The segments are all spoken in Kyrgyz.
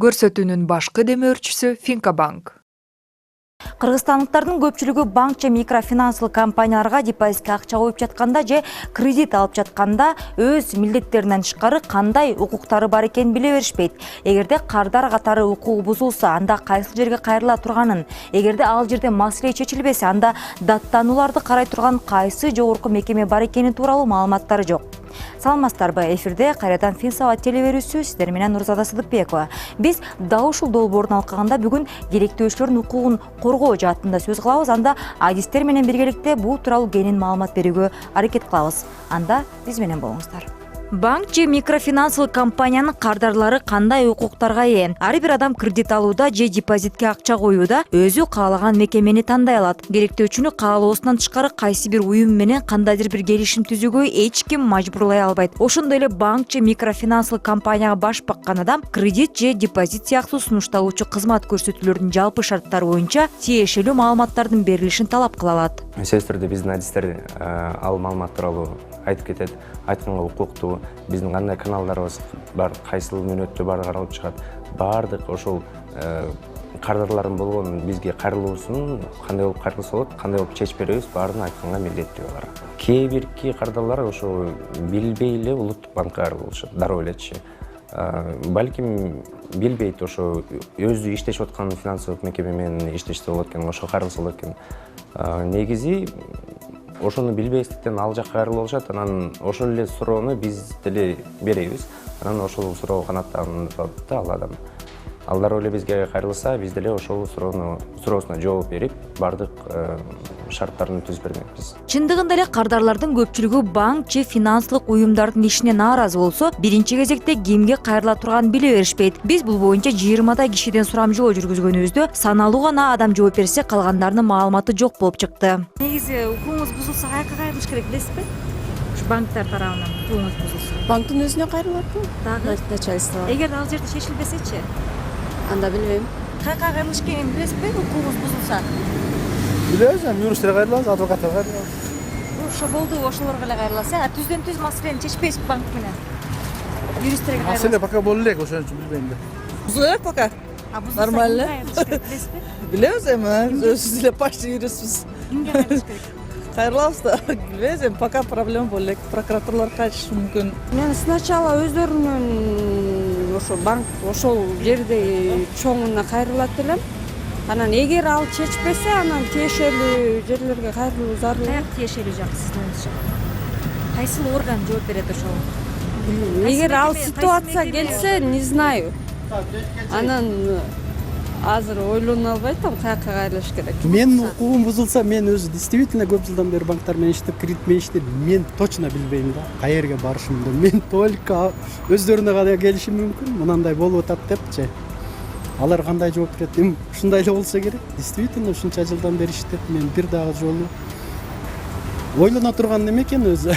Көрсөтүүнүн башкы демөөрчүсү Финкобанк. Кыргызстандыктардын көпчүлүгү банк же микрофинансылык компанияларга депозитке акча коюп жатканда же кредит алып жатканда өз милдеттеринен тышкары кандай укуктары бар экенин биле беришпейт. Эгерде кардар катары укугу бузулса, анда кайсыл жерге кайрыла турганын, эгерде ал жерде маселе чечилбесе, анда даттанууларды карай турган кайсы жогорку мекеме бар экени тууралуу маалыматтары жок. Саламатсыздарбы? Эфирде кайрадан Финсабат телеберүүсү, сиздер менен Нурзада Сыдыкбекова. Биз дал ушул долбоордун алкагында бүгүн керектөөчүлөрдүн укугун коргоо жаатында сөз кылабыз. Анда адистер менен биргеликте бул тууралуу кенен маалымат берүүгө аракет кылабыз. Анда биз менен болуңуздар. Банк же микрофинансылык компаниянын кардарлары кандай укуктарга ээ? Ар бир адам кредит алууда же депозитке акча коюуда өзү каалаган мекемени тандай алат. Керектөөчүнү каалоосунан тышкары кайсы бир уюм менен кандайдыр бир келишим түзүүгө эч ким мажбурлай албайт. Ошондой эле банк же микрофинансылык компанияга баш баккан адам кредит же депозит сыяктуу сунушталуучу кызмат көрсөтүүлөрдүн жалпы шарттары боюнча тиешелүү маалыматтардын берилишин талап кыла алат. Сөзсүз түрдө биздин адистер ал маалымат тууралуу айтып кетет, айтканга укуктуу, биздин кандай каналдарыбыз бар, кайсыл мүнөттө бар каралып чыгат. Баардык ошол кардарлардын болгон бизге кайрылуусун кандай болуп кайрылса болот, кандай болуп чечип беребиз, баарын айтканга милдеттүү алар. Кээ бирки кардарлар ошо билбей эле улуттук банкка кайрылышат, дароо элечи. Балким билбейт, ошо өзү иштешип аткан финансылык мекеме менен иштешсе болот экен, ошо кайрылса болот экен. Негизи ошону билбестиктен ал жакка кайрылып алышат, анан ошол эле суроону биз деле беребиз. Анан ошол суроо канааттанып алат да ал адам. Ал дароо эле бизге кайрылса, биз деле ошол суроосуна жооп берип, бардык шарттарын түзүп бермекпиз. Чындыгында эле кардарлардын көпчүлүгү банк же финансылык уюмдардын ишине нааразы болсо, биринчи кезекте кимге кайрыла турганын биле беришпейт. Биз бул боюнча 20 кишиден сурамжылоо жүргүзгөнүбүздө саналуу гана адам жооп берсе, калгандарынын маалыматы жок болуп чыкты. Негизи укугуңуз бузулса каяка кайрылыш керек билесизби? Ушу банктар тарабынан укугуңуз бузулса. Банктын өзүнө кайрылат мı? Дагы Начальство. Эгер ал жерде чечилбесечи? Анда билбейм. Каяка кайрылыш керекин билесизби? Укугуңуз бузулса. Билебиз, юристтерге кайрылабыз, адвокатка кайрылабыз. Ошо болду, ошолорго эле кайрыласыз. Түздөн түз маселени чечпейсиз банк менен. Юристтерге кайрыласыз. Маселе пока боло элек, ошон үчүн билбейм да. Бузулат пока. Нормально. Билесизби? Билебиз эми, өзүбүз эле почти юристпиз. Кимге кайрылыш керек? Кайрылабыз да. Билбейбиз эми, пока проблема боло элек. Прокуратуралар кайтышы мүмкүн. Мен сначала өздөрүнүн ошо банк ошол жерде чоңуна кайрылат элем. Анан эгер ал чечпесе, анан тиешелүү жерлерге кайрылуу зарыл. Каяк тиешелүү жак сиздин ойуңузча? Кайсыл орган жооп берет ошого? Эгер ал ситуация келсе, не знаю. Анан азыр ойлоно албайт атам каяка кайрылыш керек. Мен укугум бузулса, мен өзү действительно көп жылдан бери банктар менен иштеп, кредит менен иштеп, мен точно билбейм да. Каерге барышымды. Мен только өздөрүнө гана келиши мүмкүн, мынандай болуп атат депчи. Алар кандай жооп берет? Эми ушундай эле болсо керек. Действительно ушунча жылдан бери иштеп, мен бир дагы жолу ойлоно турган неме экен өзү.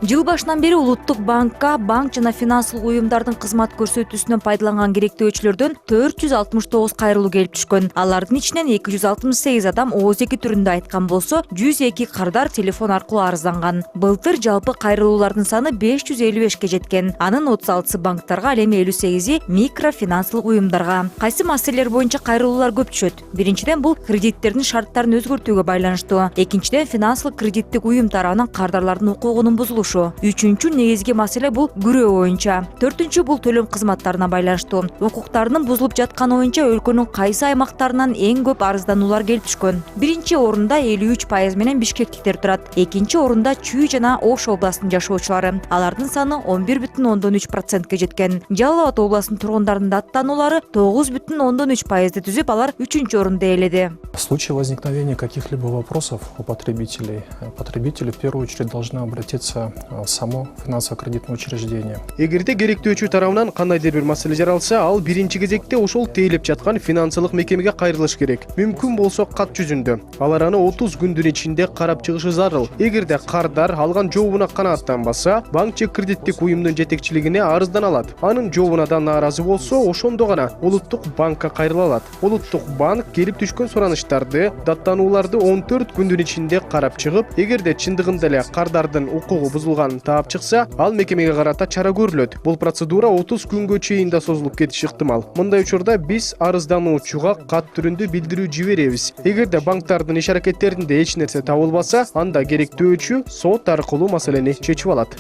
Жыл башынан бери улуттук банкка банк жана финансылык уюмдардын кызмат көрсөтүүсүнөн пайдаланган керектөөчүлөрдөн 469 кайрылуу келип түшкөн. Алардын ичинен 268 адам ооз-2 түрүндө айткан болсо, 102 кардар телефон аркылуу арызданган. Былтыр жалпы кайрылуулардын саны 555 жеткен. Анын 36 банктарга, ал эми 58 микрофинансылык уюмдарга. Кайсы маселелер боюнча кайрылуулар көп түшөт? Биринчиден, бул кредиттердин шарттарын өзгөртүүгө байланыштуу. Экинчиден, финансылык кредиттик уюм тарабынан кардарлардын укугунун бузулушу. Үчүнчү негизги маселе бул күрөө боюнча. Төртүнчү, бул төлөм кызматтарына байланыштуу. Укуктарынын бузулуп жатканы боюнча өлкөнүн кайсы аймактарынан эң көп арыздануулар келип түшкөн. Биринчи орунда 53% менен бишкектиктер турат. Экинчи орунда Чүй жана Ош областынын жашоочулары. Алардын саны 11,3%ке жеткен. Жалал Абад областынын тургундарынын даттануулары 9,3%ды түзүп, алар үчүнчү орунду ээледи. В случае возникновения каких-либо вопросов у потребителей, потребители в первую очередь должны обратиться в само финансово-кредитное учреждение. Эгерде керектөөчү тарабынан кандайдыр бир маселе жаралса, ал биринчи кезекте ошол тейлеп жаткан финансылык мекемеге кайрылыш керек. Мүмкүн болсо кат жүзүндө. Алар аны 30 күндүн ичинде карап чыгышы зарыл. Эгерде кардар алган жообуна канааттанбаса, банк же кредиттик уюмдун жетекчилигине арыздана алат. Анын жообуна да нааразы болсо, ошондо гана улуттук банкка кайрыла алат. Улуттук банк келип түшкөн сураныштарды, даттанууларды 14 күндүн ичинде карап чыгып, эгерде чындыгында эле кардардын укугу созулган таап чыкса, ал мекемеге карата чара көрүлөт. Бул процедура 30 күнгө чейин да созулуп кетиши ыктымал. Мындай учурда биз арыздануучуга кат түрүндө билдирүү жиберебиз. Эгерде банктардын иш аракеттеринде эч нерсе табылбаса, анда керектөөчү сот аркылуу маселени чечип алат.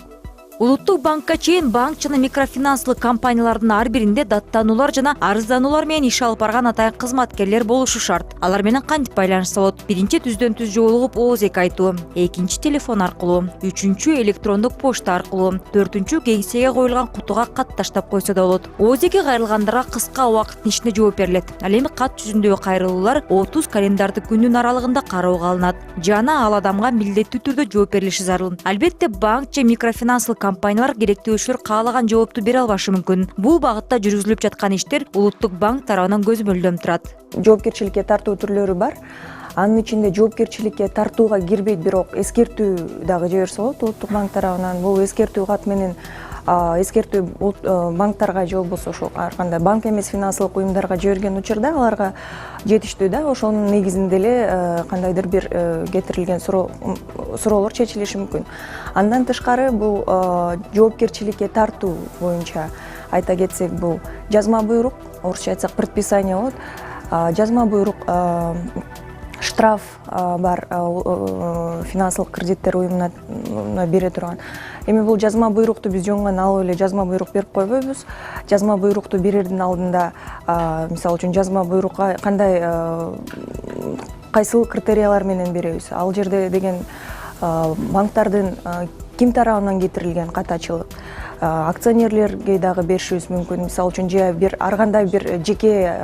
Улуттук банкка чейин банк жана микрофинанслык компаниялардын ар биринде даттануулар жана арыздануулар менен иш алып барган атайын кызматкерлер болушу шарт. Алар менен кантип байланышса болот? Биринчи түздөн түз жолугуп оозек айтуу, экинчи телефон аркылуу, үчүнчү электрондук почта аркылуу, төртүнчү кеңсеге коюлган кутуга кат таштап койсо да болот. Оозекке кайрылгандарга кыска убакыттын ичинде жооп берилет. Ал эми кат жүзүндөгү кайрылуулар 30 календардык күнүн аралыгында кароого алынат жана ал адамга милдеттүү түрдө жооп берилиши зарыл. Албетте банк же микрофинанслык компаниялар керектөөчүлөр каалаган жоопту бере албашы мүмкүн. Бул багытта жүргүзүлүп жаткан иштер Улуттук банк тарабынан көзөмөлдөнүп турат. Жоопкерчиликке тартуу түрлөрү бар. Анын ичинде жоопкерчиликке тартууга кирбейт, бирок эскертүү дагы жиберсе болот Улуттук банк тарабынан. Бул эскертүү кат менен эскертүү банктарга же болбосо ошол ар кандай банк эмес финансылык уюмдарга жиберген учурда аларга жетиштүү да, ошонун негизинде эле кандайдыр бир кетирилген суроолор чечилиши мүмкүн. Андан тышкары бул жоопкерчиликке тартуу боюнча айта кетсек, бул жазма буйрук, орусча айтсак предписание болот. Жазма буйрук штраф бар финансылык кредиттер уюмуна бере турган. Эми бул жазма буйрукту биз жоңгон алып эле жазма буйрук берип койбойбуз. Жазма буйрукту берердин алдында, мисалы үчүн жазма буйрукка кандай кайсыл критериялар менен беребиз. Ал жерде деген банктардын ким тарабынан кетирилген катачылык, акционерлерге дагы беришибиз мүмкүн. Мисалы үчүн же бир ар кандай бир жеке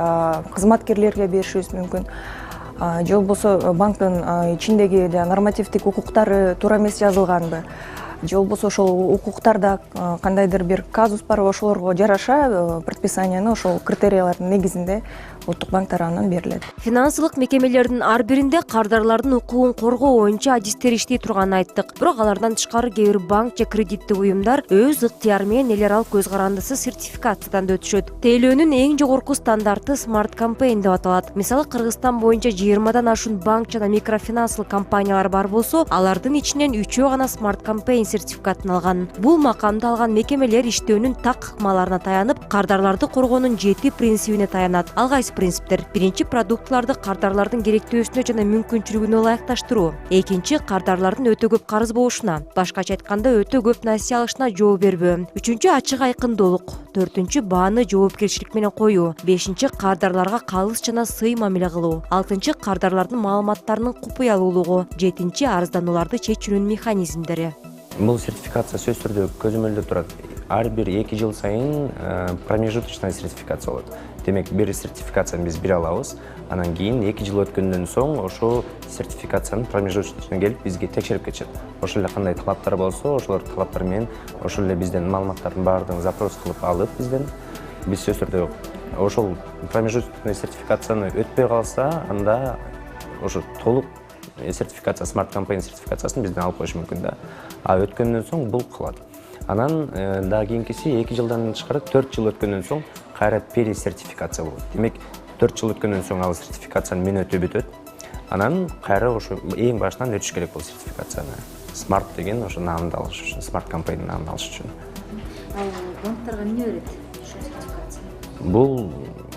кызматкерлерге беришибиз мүмкүн. Же болбосо банктын ичиндеги нормативдик укуктары туура эмес жазылганбы, же болбосо ошол укуктарда кандайдыр бир казус барбы, ошолорго жараша предписанияны ошол критериялардын негизинде Улуттук банк тарабынан берилет. Финансылык мекемелердин ар биринде кардарлардын укугун коргоо боюнча адистер иштей турганын айттык. Бирок алардан тышкары кээ бир банк же кредиттик уюмдар өз ыктыяры менен элер ал көз карандысыз сертификациядан өтүшөт. Тейлөөнүн эң жогорку стандарты Smart Campaign деп аталат. Мисалы Кыргызстан боюнча 20дан ашуун банк жана микрофинансылык компаниялар бар болсо, алардын ичинен 3-өө гана Smart Campaign сертификатын алган. Бул макамды алган мекемелер иштөөнүн так ыкмаларына таянып, кардарларды коргоонун 7 принцибине таянат. Ал кайсы принциптер? Биринчи, продуктыларды кардарлардын керектөөсүнө жана мүмкүнчүлүгүнө ылайыкташтыруу. Экинчи, кардарлардын өтө көп карыз болушуна, башкача айтканда өтө көп насие алышына жооп бербөө. Үчүнчү, ачык айкындуулук. Төртүнчү, бааны жоопкерчилик менен коюу. Бешинчи, кардарларга калыс жана сый мамиле кылуу. Алтынчы, кардарлардын маалыматтарынын купуялуулугу. Жетинчи, арызданууларды чечүүнүн механизмдери. Бул сертификация сөз түрдө көзөмөлдө турат. Ар бир 2 жыл сайын промежуточная сертификация болот. Демек, бир сертификацияны биз бере алабыз. Анан кийин 2 жыл өткөндөн соң ошол сертификациянын промежуточный келип бизге текшерип кетишет. Ошол эле кандай талаптар болсо, ошолор талаптар менен ошол эле бизден маалыматтардын баардыгын запрос кылып алып бизден биз сөз түрдө ошол промежуточный сертификацияны өтпөй калса, анда ошо толук сертификация, Smart Campaign сертификациясын бизден алып коюш мүмкүн да. А өткөндөн соң бул кылат. Анан да кийинкиси 2 жылдан тышкары 4 жыл өткөндөн соң кайра пересертификация болот. Демек, 4 жыл өткөндөн соң ал сертификациянын мөөнөтү бүтөт. Анан кайра ошо эң башынан өтүш керек бул сертификацияны. Smart деген ошо наамды алыш үчүн, Smart Campaign наамын алыш үчүн. Ал банктарга эмне берет ушул сертификация? Бул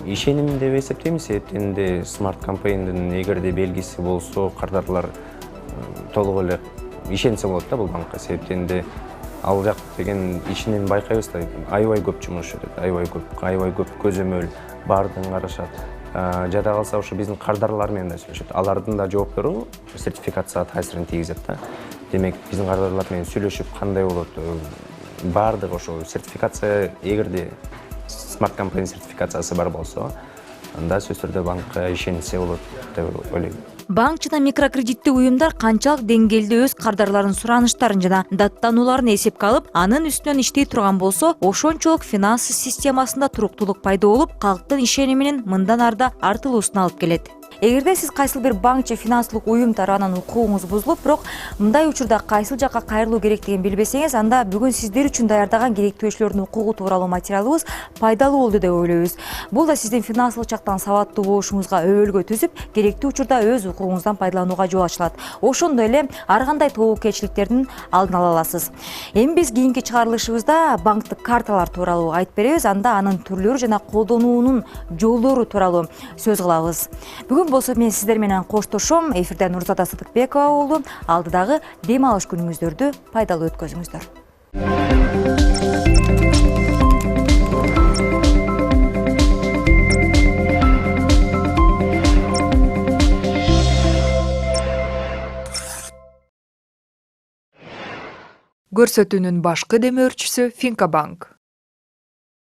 ишеним деп эсептеймиз. Энди Smart Campaign'дин эгерде белгиси болсо, кардарлар толук эле ишенсе болот да бул банкка. Себептен ал жак деген ишинен байкайбыз да, аябай көп жумуш өтөт, аябай көп көзөмөл баардыгын карашат. Жада калса ошо биздин кардарлар менен да сүйлөшөт. Алардын да жооптору сертификацияга таасирин тийгизет да. Демек, биздин кардарлар менен сүйлөшүп кандай болот, баардыгы ошо сертификация эгерде Smart Campaign сертификациясы бар болсо, анда сөз түрдө банкка ишенсе болот деп ойлойм. Банк жана микрокредиттик уюмдар канчалык деңгээлде өз кардарларынын сураныштарын жана даттануларын эсепке алып, анын үстүнөн иштей турган болсо, ошончолук финансы системасында туруктуулук пайда болуп, калктын ишениминин мындан арда артылуусуна алып келет. Эгерде сиз кайсыл бир банк же финансылык уюм тарабынан укугуңуз бузулуп, бирок мындай учурда кайсыл жакка кайрылуу керектигин билбесеңиз, анда бүгүн сиздер үчүн даярдаган керектөөчүлөрдүн укугу тууралуу материалыбыз пайдалуу болду деп ойлойбуз. Бул да сиздин финансылык жактан сабаттуу болушуңузга өбөлгө түзүп, керектүү учурда өз укугуңуздан пайдаланууга жол ачылат. Ошондой эле ар кандай тобокелчиликтердин алдын ала аласыз. Эми биз кийинки чыгарылышыбызда банктык карталар тууралуу айтып беребиз, анда анын түрлөрү жана колдонуунун жолдору тууралуу сөз кылабыз. Бүгүн болсо мен сиздер менен коштошом. Эфирде Нурзада Сыдыкбекова болду. Алдыдагы дем алыш күнүңүздөрдү пайдалуу өткөзүңүздөр. Көрсөтүүнүн башкы демөөрчүсү Финка банк.